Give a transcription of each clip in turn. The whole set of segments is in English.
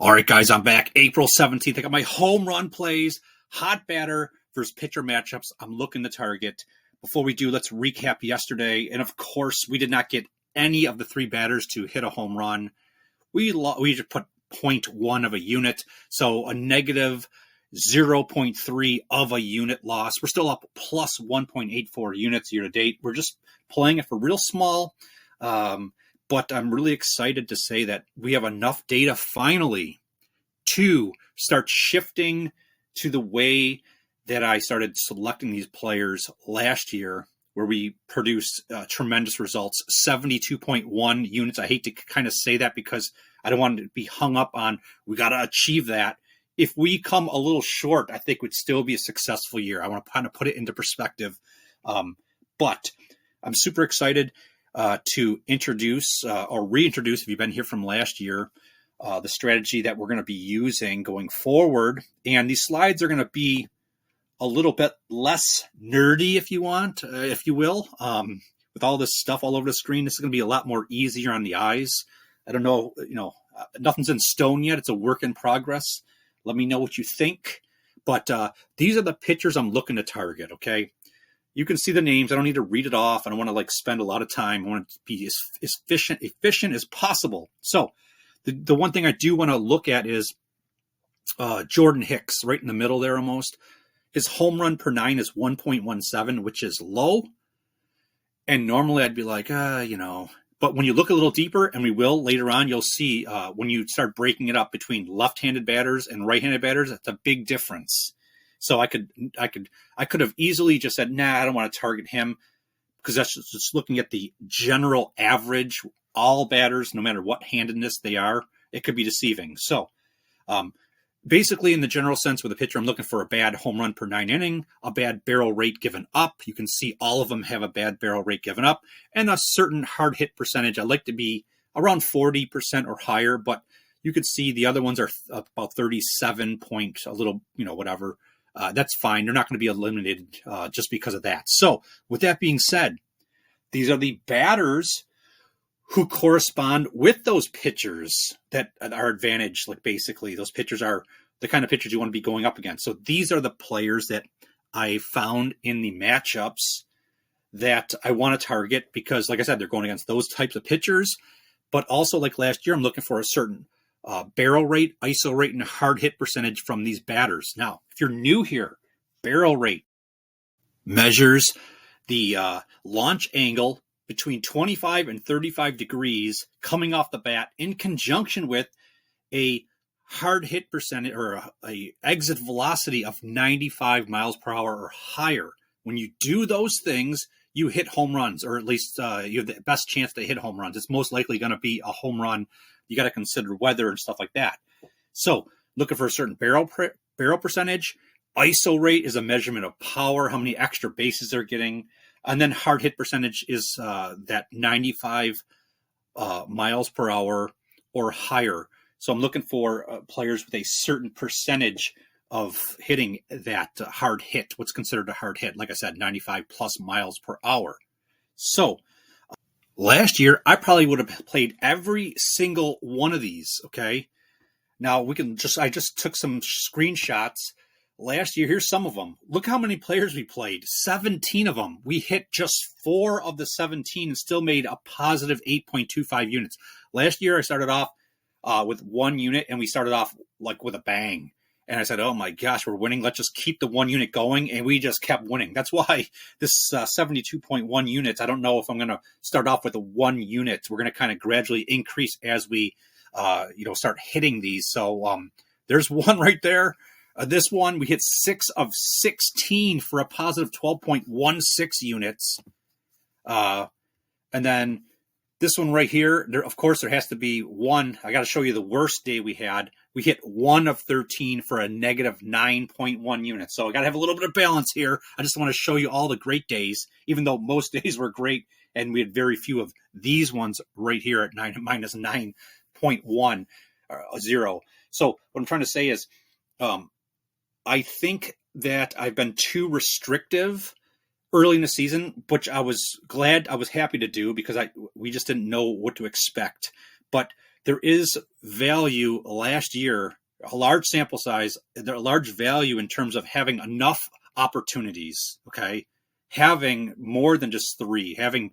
All right, guys, I'm back. April 17th. I got my home run plays, hot batter versus pitcher matchups. I'm looking to target. Before we do, let's recap yesterday. And of course, we did not get any of the three batters to hit a home run. We just put 0.1 of a unit, so a negative 0.3 of a unit loss. We're still up plus 1.84 units year to date. We're just playing it for real small. But I'm really excited to say that we have enough data finally to start shifting to the way that I started selecting these players last year, where we produced tremendous results, 72.1 units. I hate to kind of say that because I don't want it to be hung up on we got to achieve that. If we come a little short, I think it would still be a successful year. I want to kind of put it into perspective. But I'm super excited to introduce or reintroduce, if you've been here from last year, the strategy that we're going to be using going forward. And these slides are going to be a little bit less nerdy, if you want, if you will. With all this stuff all over the screen, this is going to be a lot more easier on the eyes. I don't know, nothing's in stone yet. It's a work in progress. Let me know what you think. But these are the pitchers I'm looking to target, okay? You can see the names. I don't need to read it off. I don't want to spend a lot of time. I want it to be as efficient as possible. So the one thing I do want to look at is Jordan Hicks, right in the middle there almost. His home run per nine is 1.17, which is low. And normally I'd be like, But when you look a little deeper, and we will later on, you'll see when you start breaking it up between left-handed batters and right-handed batters, that's a big difference. So I could have easily just said, nah, I don't want to target him, because that's just looking at the general average, all batters, no matter what handedness they are, it could be deceiving. So basically, in the general sense with a pitcher, I'm looking for a bad home run per nine inning, a bad barrel rate given up. You can see all of them have a bad barrel rate given up, and a certain hard hit percentage. I like to be around 40% or higher, but you could see the other ones are about 37 point, a little, whatever. That's fine. They're not going to be eliminated just because of that. So with that being said, these are the batters who correspond with those pitchers that are advantaged. Basically, those pitchers are the kind of pitchers you want to be going up against. So these are the players that I found in the matchups that I want to target because, like I said, they're going against those types of pitchers. But also, like last year, I'm looking for a certain barrel rate, ISO rate, and hard hit percentage from these batters. Now, if you're new here, barrel rate measures the launch angle between 25 and 35 degrees coming off the bat in conjunction with a hard hit percentage or a exit velocity of 95 miles per hour or higher. When you do those things, you hit home runs, or at least you have the best chance to hit home runs. It's most likely going to be a home run. You got to consider weather and stuff like that. So looking for a certain barrel percentage. ISO rate is a measurement of power, how many extra bases they're getting. And then hard hit percentage is that 95 miles per hour or higher. So I'm looking for players with a certain percentage of hitting that hard hit, what's considered a hard hit. Like I said, 95 plus miles per hour. So last year, I probably would have played every single one of these, okay? Now, I just took some screenshots. Last year, here's some of them. Look how many players we played. 17 of them. We hit just 4 of the 17 and still made a positive 8.25 units. Last year, I started off with 1 unit, and we started off with a bang. And I said, oh my gosh, we're winning. Let's just keep the 1 unit going. And we just kept winning. That's why this 72.1 units, I don't know if I'm going to start off with a 1 unit. We're going to kind of gradually increase as we, start hitting these. So there's one right there. This one, we hit 6 of 16 for a positive 12.16 units. And then this one right here, of course, there has to be one. I got to show you the worst day we had. We hit 1 of 13 for a negative 9.1 units. So I got to have a little bit of balance here. I just want to show you all the great days, even though most days were great. And we had very few of these ones right here at minus 9.10. So what I'm trying to say is, I think that I've been too restrictive early in the season, which I was happy to do because we just didn't know what to expect. But there is value last year, a large sample size, a large value in terms of having enough opportunities, okay? Having more than just 3, having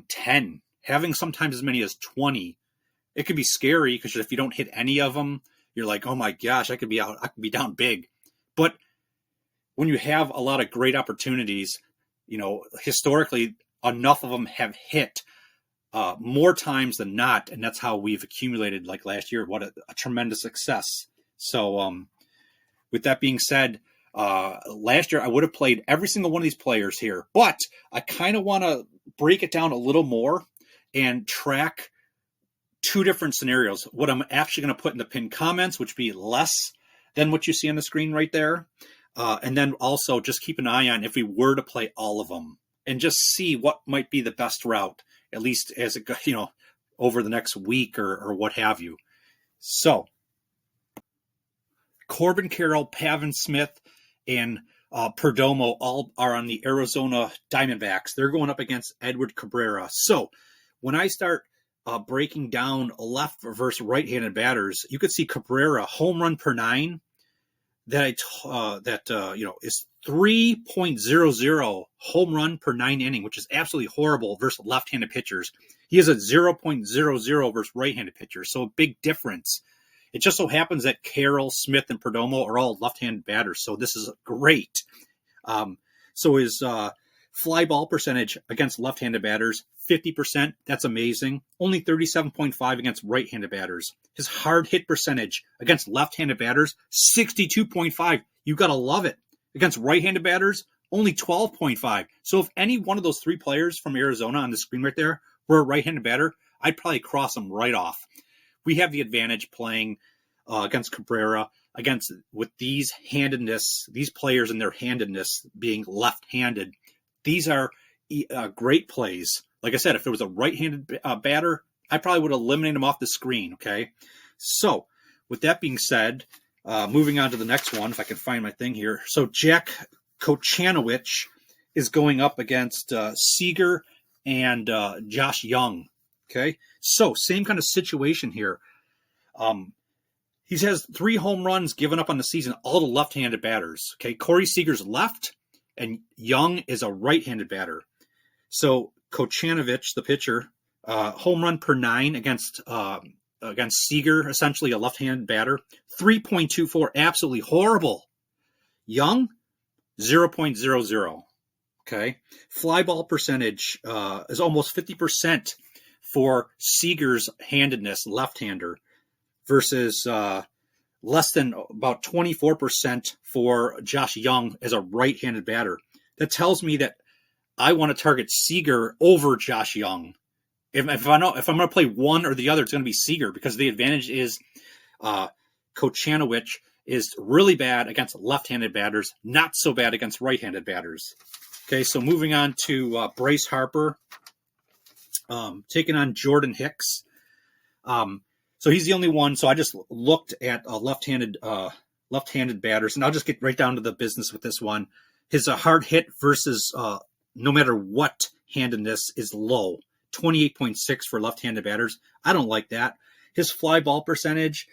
10, having sometimes as many as 20. It could be scary because if you don't hit any of them, you're like, oh my gosh, I could be down big. But when you have a lot of great opportunities, historically, enough of them have hit more times than not, and that's how we've accumulated, like last year, what a tremendous success. So with that being said, last year I would have played every single one of these players here, but I kind of want to break it down a little more and track 2 different scenarios. What I'm actually going to put in the pinned comments, which would be less than what you see on the screen right there. And then also just keep an eye on if we were to play all of them and just see what might be the best route, at least as it, over the next week or what have you. So Corbin Carroll, Pavin Smith, and Perdomo all are on the Arizona Diamondbacks. They're going up against Edward Cabrera. So when I start breaking down left versus right-handed batters, you could see Cabrera home run per 9 is 3.00 home run per 9 inning, which is absolutely horrible versus left-handed pitchers. He is a 0.00 versus right-handed pitchers, so a big difference. It just so happens that Carroll, Smith, and Perdomo are all left-handed batters, so this is great. So his fly ball percentage against left-handed batters, 50%. That's amazing. Only 37.5 against right-handed batters. His hard hit percentage against left-handed batters, 62.5. You got to love it. Against right-handed batters, only 12.5. So if any one of those 3 players from Arizona on the screen right there were a right-handed batter, I'd probably cross them right off. We have the advantage playing against Cabrera, with these players and their handedness being left-handed. These are great plays. Like I said, if there was a right-handed batter, I probably would eliminate him off the screen, okay? So with that being said, moving on to the next one, if I can find my thing here. So Jack Kochanowicz is going up against Seager and Josh Young, okay? So same kind of situation here. He has 3 home runs given up on the season, all to left-handed batters, okay? Corey Seager's left, and Young is a right-handed batter. So Kochanowicz, the pitcher, home run per 9 against Seager, essentially a left-handed batter, 3.24, absolutely horrible. Young, 0.00. Okay, fly ball percentage is almost 50% for Seager's handedness, left-hander, versus less than about 24% for Josh Young as a right-handed batter. That tells me that I want to target Seager over Josh Young. If I'm going to play one or the other, it's going to be Seager, because the advantage is Kochanowicz is really bad against left-handed batters, not so bad against right-handed batters. Okay, so moving on to Bryce Harper, taking on Jordan Hicks. So he's the only one. So I just looked at left-handed batters, and I'll just get right down to the business with this one. His hard hit versus no matter what handedness is low, 28.6 for left-handed batters. I don't like that. His fly ball percentage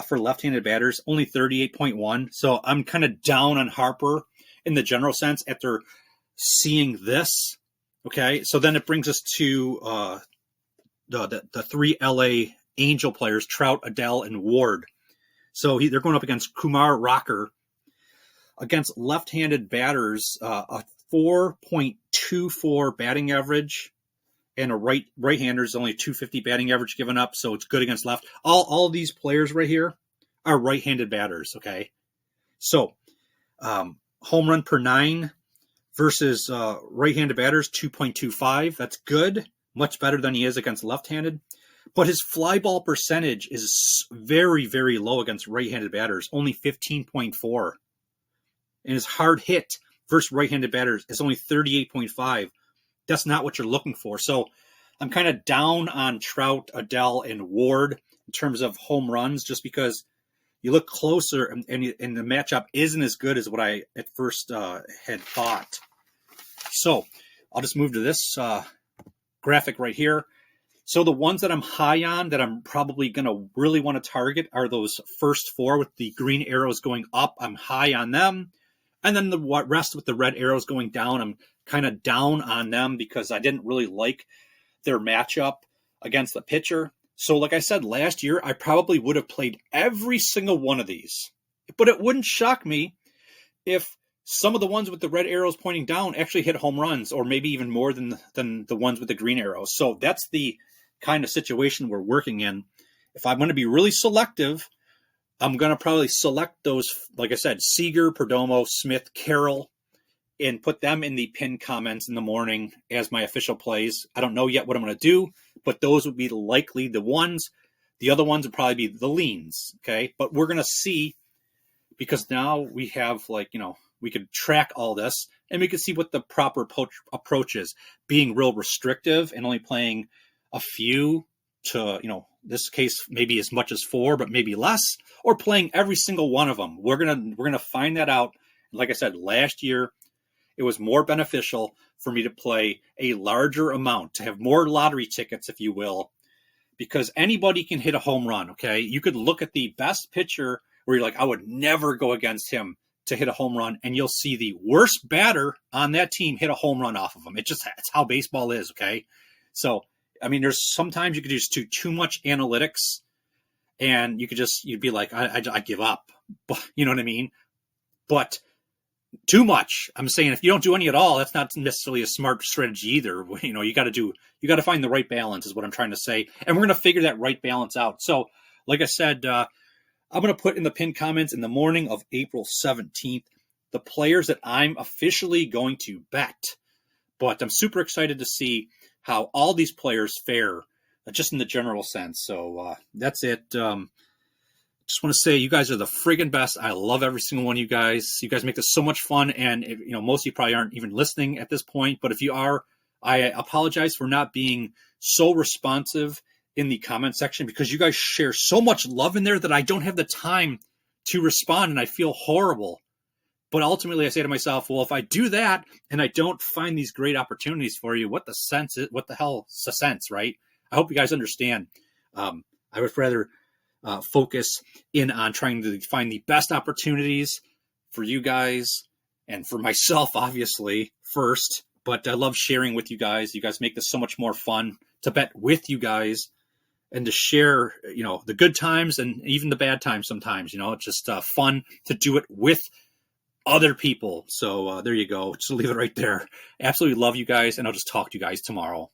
for left-handed batters, only 38.1. So I'm kind of down on Harper in the general sense after seeing this. Okay, so then it brings us to the 3 LA Angel players, Trout, Adele, and Ward. So they're going up against Kumar Rocker. Against left-handed batters, a 4.24 batting average, and a right-hander is only a 250 batting average given up, so it's good against left. All these players right here are right-handed batters, okay? So home run per 9 versus right-handed batters, 2.25. That's good, much better than he is against left-handed. But his fly ball percentage is very, very low against right-handed batters, only 15.4. And his hard hit versus right-handed batters is only 38.5. That's not what you're looking for. So I'm kind of down on Trout, Adele, and Ward in terms of home runs, just because you look closer and the matchup isn't as good as what I at first had thought. So I'll just move to this graphic right here. So the ones that I'm high on that I'm probably going to really want to target are those first four with the green arrows going up. I'm high on them. And then the rest with the red arrows going down, I'm kind of down on them because I didn't really like their matchup against the pitcher. So like I said, last year, I probably would have played every single one of these. But it wouldn't shock me if some of the ones with the red arrows pointing down actually hit home runs, or maybe even more than the ones with the green arrows. So that's the kind of situation we're working in. If I'm going to be really selective, I'm going to probably select those, like I said, Seager, Perdomo, Smith, Carroll, and put them in the pinned comments in the morning as my official plays. I don't know yet what I'm going to do, but those would be likely the ones. The other ones would probably be the leans, okay? But we're going to see, because now we have, like, we could track all this, and we could see what the proper approach is. Being real restrictive and only playing a few to, this case, maybe as much as 4, but maybe less, or playing every single one of them. We're gonna find that out. Like I said, last year, it was more beneficial for me to play a larger amount, to have more lottery tickets, if you will, because anybody can hit a home run, okay? You could look at the best pitcher where you're like, I would never go against him to hit a home run, and you'll see the worst batter on that team hit a home run off of them. It's how baseball is, okay? So, I mean, there's sometimes you could just do too much analytics, and you'd be like, I give up. But, you know what I mean? But too much. I'm saying if you don't do any at all, that's not necessarily a smart strategy either. You got to find the right balance is what I'm trying to say. And we're going to figure that right balance out. So, like I said, I'm going to put in the pinned comments in the morning of April 17th, the players that I'm officially going to bet. But I'm super excited to see how all these players fare, just in the general sense. So that's it. Just want to say you guys are the friggin' best. I love every single one of you guys. You guys make this so much fun. And, most of you probably aren't even listening at this point. But if you are, I apologize for not being so responsive in the comment section, because you guys share so much love in there that I don't have the time to respond, and I feel horrible. But ultimately I say to myself, well, if I do that and I don't find these great opportunities for you, what the hell's the sense, right? I hope you guys understand. I would rather focus in on trying to find the best opportunities for you guys and for myself, obviously, first. But I love sharing with you guys. You guys make this so much more fun to bet with you guys, and to share, the good times and even the bad times sometimes. It's just fun to do it with other people. So there you go. Just leave it right there. Absolutely love you guys, and I'll just talk to you guys tomorrow.